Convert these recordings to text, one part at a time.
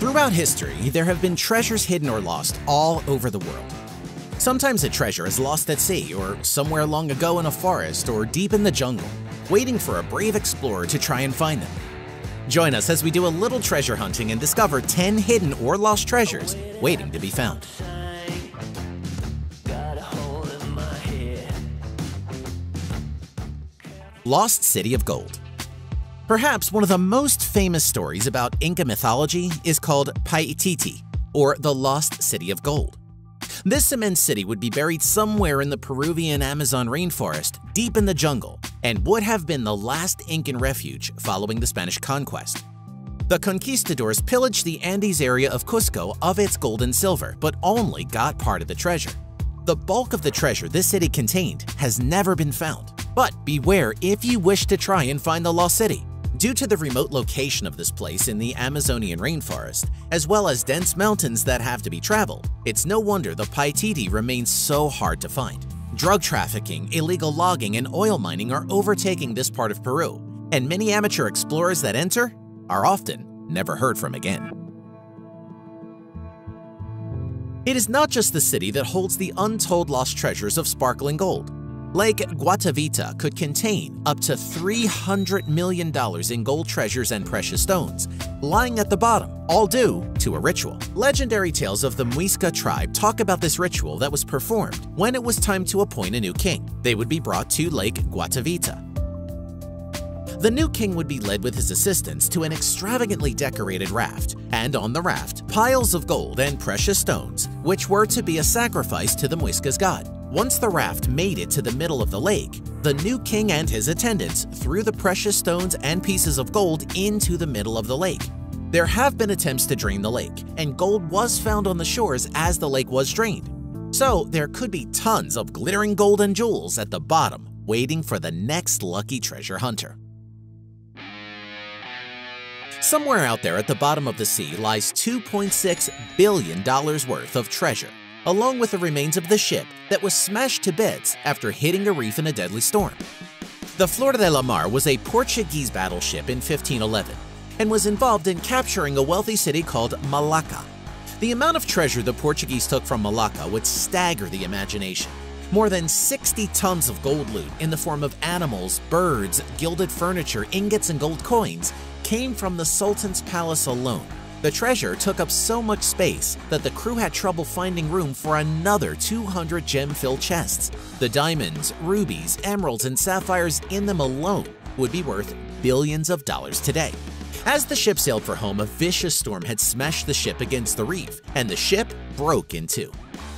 Throughout history, there have been treasures hidden or lost all over the world. Sometimes a treasure is lost at sea or somewhere long ago in a forest or deep in the jungle, waiting for a brave explorer to try and find them. Join us as we do a little treasure hunting and discover 10 hidden or lost treasures waiting to be found. Lost City of Gold. Perhaps one of the most famous stories about Inca mythology is called Paititi, or the Lost City of Gold. This immense city would be buried somewhere in the Peruvian Amazon rainforest, deep in the jungle, and would have been the last Incan refuge following the Spanish conquest. The conquistadors pillaged the Andes area of Cusco of its gold and silver, but only got part of the treasure. The bulk of the treasure this city contained has never been found. But beware if you wish to try and find the lost city. Due to the remote location of this place in the Amazonian rainforest, as well as dense mountains that have to be traveled, it's no wonder the Paititi remains so hard to find. Drug trafficking, illegal logging, and oil mining are overtaking this part of Peru, and many amateur explorers that enter are often never heard from again. It is not just the city that holds the untold lost treasures of sparkling gold. Lake Guatavita could contain up to $300 million in gold treasures and precious stones, lying at the bottom, all due to a ritual. Legendary tales of the Muisca tribe talk about this ritual that was performed when it was time to appoint a new king. They would be brought to Lake Guatavita. The new king would be led with his assistants to an extravagantly decorated raft, and on the raft, piles of gold and precious stones, which were to be a sacrifice to the Muisca's god. Once the raft made it to the middle of the lake, the new king and his attendants threw the precious stones and pieces of gold into the middle of the lake. There have been attempts to drain the lake, and gold was found on the shores as the lake was drained. So there could be tons of glittering gold and jewels at the bottom, waiting for the next lucky treasure hunter. Somewhere out there at the bottom of the sea lies $2.6 billion worth of treasure, along with the remains of the ship that was smashed to bits after hitting a reef in a deadly storm. The Flor de la Mar was a Portuguese battleship in 1511 and was involved in capturing a wealthy city called Malacca. The amount of treasure the Portuguese took from Malacca would stagger the imagination. More than 60 tons of gold loot in the form of animals, birds, gilded furniture, ingots, and gold coins came from the Sultan's palace alone. The treasure took up so much space that the crew had trouble finding room for another 200 gem-filled chests. The diamonds, rubies, emeralds, and sapphires in them alone would be worth billions of dollars today. As the ship sailed for home, a vicious storm had smashed the ship against the reef, and the ship broke in two.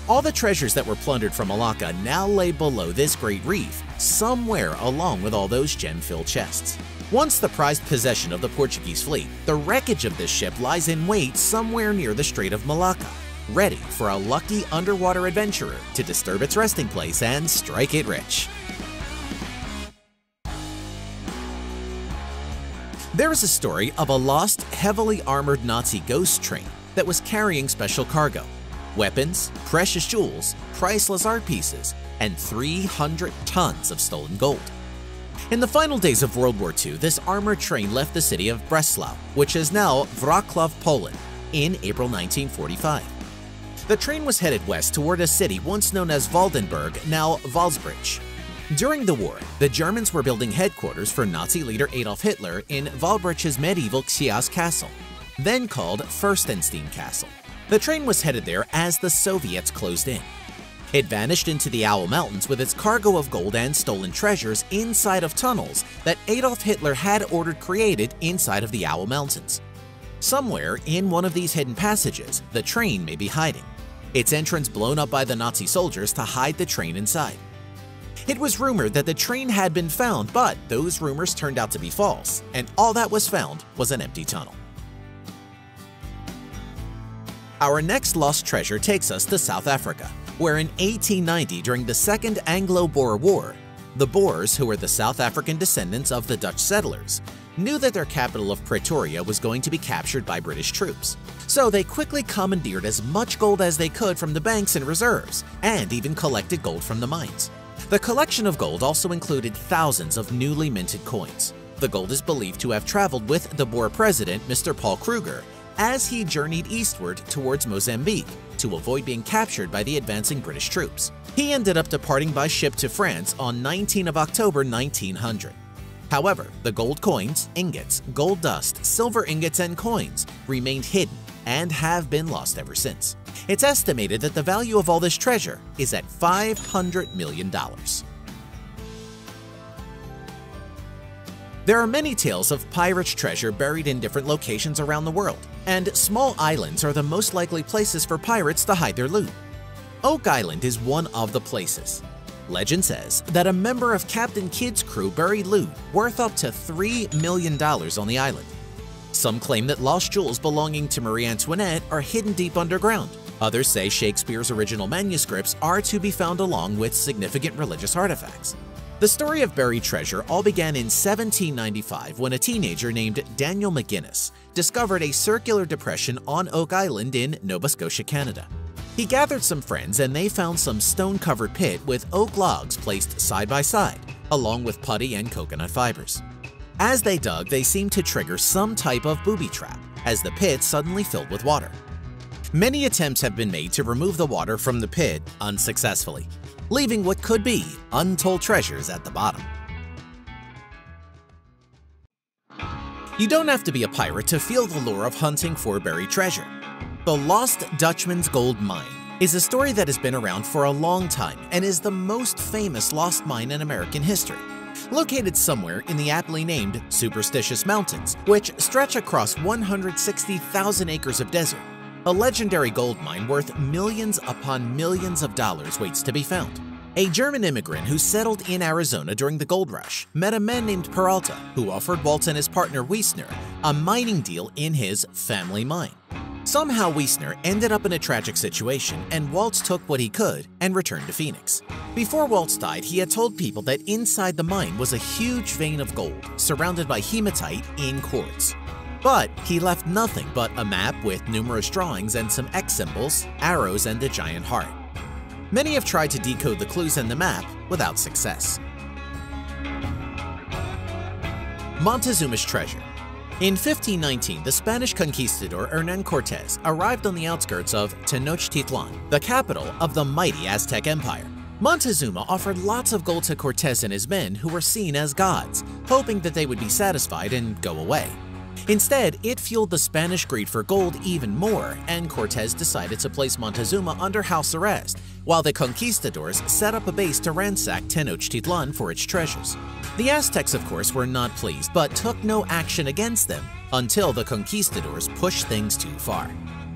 All the treasures that were plundered from Malacca now lay below this great reef, somewhere along with all those gem-filled chests. Once the prized possession of the Portuguese fleet, the wreckage of this ship lies in wait somewhere near the Strait of Malacca, ready for a lucky underwater adventurer to disturb its resting place and strike it rich. There is a story of a lost, heavily armored Nazi ghost train that was carrying special cargo: weapons, precious jewels, priceless art pieces, and 300 tons of stolen gold. In the final days of World War II, this armored train left the city of Breslau, which is now Wrocław, Poland, in April 1945. The train was headed west toward a city once known as Waldenburg, now Walsbrich. During the war, the Germans were building headquarters for Nazi leader Adolf Hitler in Walbrich's medieval Książ Castle, then called Fürstenstein Castle. The train was headed there as the Soviets closed in. It vanished into the Owl Mountains with its cargo of gold and stolen treasures inside of tunnels that Adolf Hitler had ordered created inside of the Owl Mountains. Somewhere in one of these hidden passages, the train may be hiding, its entrance blown up by the Nazi soldiers to hide the train inside. It was rumored that the train had been found, but those rumors turned out to be false, and all that was found was an empty tunnel. Our next lost treasure takes us to South Africa, where in 1890, during the Second Anglo-Boer War, the Boers, who were the South African descendants of the Dutch settlers, knew that their capital of Pretoria was going to be captured by British troops. So they quickly commandeered as much gold as they could from the banks and reserves, and even collected gold from the mines. The collection of gold also included thousands of newly minted coins. The gold is believed to have traveled with the Boer president, Mr. Paul Kruger, as he journeyed eastward towards Mozambique to avoid being captured by the advancing British troops. He ended up departing by ship to France on 19 of October 1900. However, the gold coins, ingots, gold dust, silver ingots, and coins remained hidden and have been lost ever since. It's estimated that the value of all this treasure is at $500 million. There are many tales of pirates' treasure buried in different locations around the world, and small islands are the most likely places for pirates to hide their loot. Oak Island is one of the places. Legend says that a member of Captain Kidd's crew buried loot worth up to $3 million on the island. Some claim that lost jewels belonging to Marie Antoinette are hidden deep underground. Others say Shakespeare's original manuscripts are to be found along with significant religious artifacts. The story of buried treasure all began in 1795 when a teenager named Daniel McGinnis discovered a circular depression on Oak Island in Nova Scotia, Canada. He gathered some friends and they found some stone-covered pit with oak logs placed side by side, along with putty and coconut fibers. As they dug, they seemed to trigger some type of booby trap, as the pit suddenly filled with water. Many attempts have been made to remove the water from the pit unsuccessfully, leaving what could be untold treasures at the bottom. You don't have to be a pirate to feel the lure of hunting for buried treasure. The Lost Dutchman's Gold Mine is a story that has been around for a long time and is the most famous lost mine in American history. Located somewhere in the aptly named Superstitious Mountains, which stretch across 160,000 acres of desert, a legendary gold mine worth millions upon millions of dollars waits to be found. A German immigrant who settled in Arizona during the gold rush met a man named Peralta who offered Walt and his partner Wiesner a mining deal in his family mine. Somehow Wiesner ended up in a tragic situation and Waltz took what he could and returned to Phoenix. Before Waltz died, he had told people that inside the mine was a huge vein of gold surrounded by hematite in quartz. But he left nothing but a map with numerous drawings and some X symbols, arrows, and a giant heart. Many have tried to decode the clues in the map without success. Montezuma's treasure. In 1519, the Spanish conquistador Hernán Cortés arrived on the outskirts of Tenochtitlan, the capital of the mighty Aztec Empire. Montezuma offered lots of gold to Cortés and his men who were seen as gods, hoping that they would be satisfied and go away. Instead, it fueled the Spanish greed for gold even more, and Cortés decided to place Montezuma under house arrest, while the conquistadors set up a base to ransack Tenochtitlan for its treasures. The Aztecs, of course, were not pleased, but took no action against them until the conquistadors pushed things too far.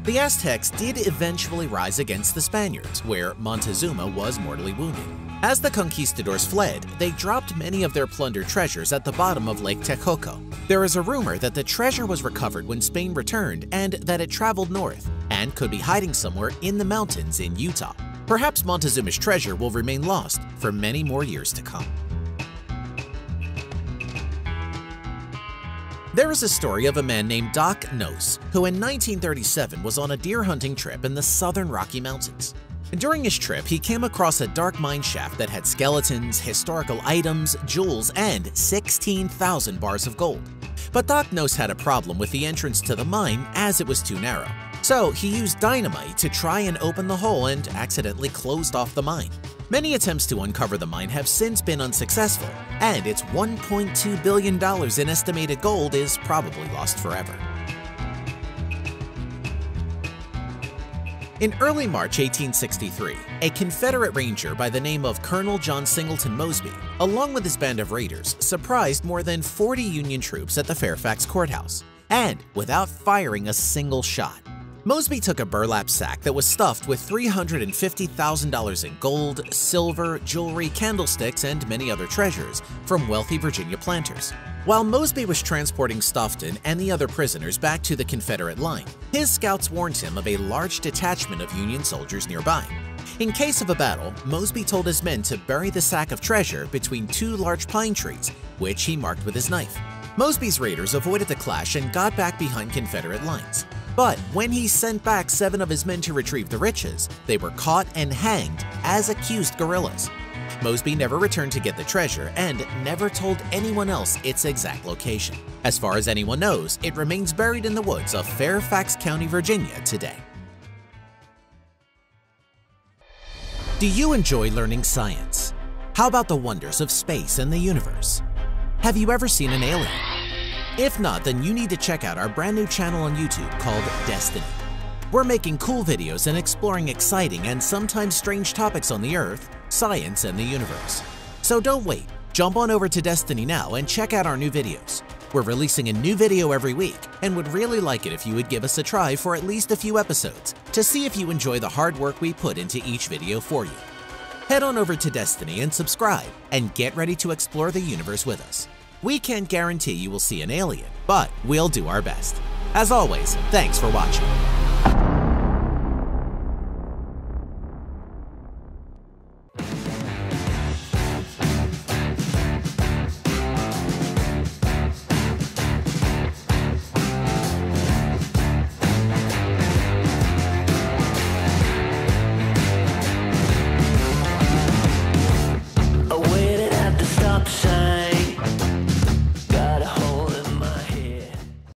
The Aztecs did eventually rise against the Spaniards, where Montezuma was mortally wounded. As the conquistadors fled, they dropped many of their plundered treasures at the bottom of Lake Texcoco. There is a rumor that the treasure was recovered when Spain returned and that it traveled north and could be hiding somewhere in the mountains in Utah. Perhaps Montezuma's treasure will remain lost for many more years to come. There is a story of a man named Doc Nose, who in 1937 was on a deer hunting trip in the southern Rocky Mountains. During his trip, he came across a dark mine shaft that had skeletons, historical items, jewels, and 16,000 bars of gold. But Doc Nose had a problem with the entrance to the mine as it was too narrow. So he used dynamite to try and open the hole and accidentally closed off the mine. Many attempts to uncover the mine have since been unsuccessful, and its $1.2 billion in estimated gold is probably lost forever. In early March 1863, a Confederate ranger by the name of Colonel John Singleton Mosby, along with his band of raiders, surprised more than 40 Union troops at the Fairfax courthouse, and without firing a single shot. Mosby took a burlap sack that was stuffed with $350,000 in gold, silver, jewelry, candlesticks, and many other treasures from wealthy Virginia planters. While Mosby was transporting Stoughton and the other prisoners back to the Confederate line, his scouts warned him of a large detachment of Union soldiers nearby. In case of a battle, Mosby told his men to bury the sack of treasure between two large pine trees, which he marked with his knife. Mosby's raiders avoided the clash and got back behind Confederate lines. But when he sent back 7 of his men to retrieve the riches, they were caught and hanged as accused guerrillas. Mosby never returned to get the treasure and never told anyone else its exact location. As far as anyone knows, it remains buried in the woods of Fairfax County, Virginia today. Do you enjoy learning science? How about the wonders of space and the universe? Have you ever seen an alien? If not, then you need to check out our brand new channel on YouTube called Destiny. We're making cool videos and exploring exciting and sometimes strange topics on the Earth, science, and the universe. So don't wait, jump on over to Destiny now and check out our new videos. We're releasing a new video every week and would really like it if you would give us a try for at least a few episodes to see if you enjoy the hard work we put into each video for you. Head on over to Destiny and subscribe and get ready to explore the universe with us. We can't guarantee you will see an alien, but we'll do our best. As always, thanks for watching. I waited at the stop sign.